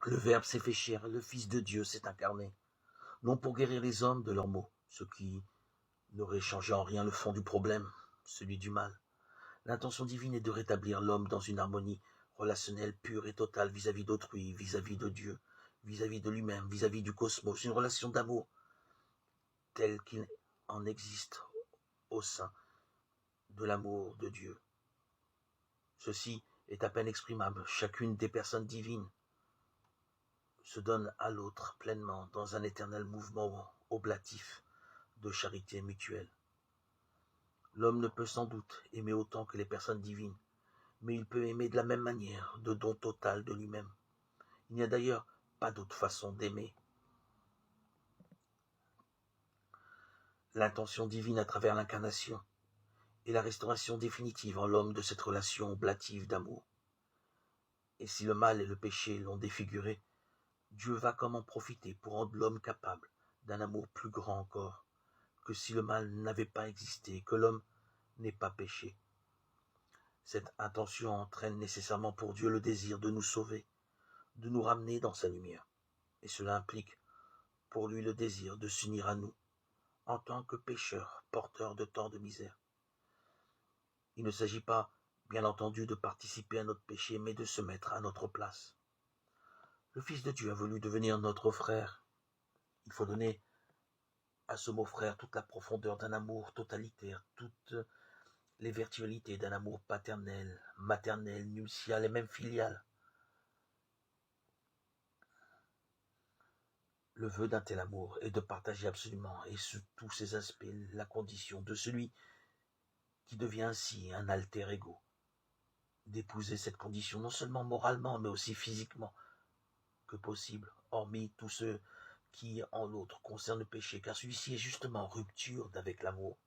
Le Verbe s'est fait chair, le Fils de Dieu s'est incarné, non pour guérir les hommes de leurs maux, ce qui n'aurait changé en rien le fond du problème, celui du mal. L'intention divine est de rétablir l'homme dans une harmonie relationnelle pure et totale vis-à-vis d'autrui, vis-à-vis de Dieu, vis-à-vis de lui-même, vis-à-vis du cosmos, une relation d'amour telle qu'il en existe au sein de l'amour de Dieu. Ceci est à peine exprimable. Chacune des personnes divines se donne à l'autre pleinement dans un éternel mouvement oblatif de charité mutuelle. L'homme ne peut sans doute aimer autant que les personnes divines, mais il peut aimer de la même manière, de don total de lui-même. Il n'y a d'ailleurs pas d'autre façon d'aimer. L'intention divine à travers l'incarnation et la restauration définitive en l'homme de cette relation oblative d'amour. Et si le mal et le péché l'ont défiguré, Dieu va comme en profiter pour rendre l'homme capable d'un amour plus grand encore, que si le mal n'avait pas existé, que l'homme n'ait pas péché. Cette intention entraîne nécessairement pour Dieu le désir de nous sauver, de nous ramener dans sa lumière. Et cela implique pour lui le désir de s'unir à nous, en tant que pécheurs, porteurs de tant de misère. Il ne s'agit pas, bien entendu, de participer à notre péché, mais de se mettre à notre place. Le Fils de Dieu a voulu devenir notre frère. Il faut donner à ce mot frère toute la profondeur d'un amour totalitaire, toutes les virtualités d'un amour paternel, maternel, nuptial et même filial. Le vœu d'un tel amour est de partager absolument et sous tous ses aspects la condition de celui qui devient ainsi un alter ego, d'épouser cette condition non seulement moralement mais aussi physiquement que possible, hormis tout ce qui en l'autre concerne le péché, car celui-ci est justement en rupture avec l'amour.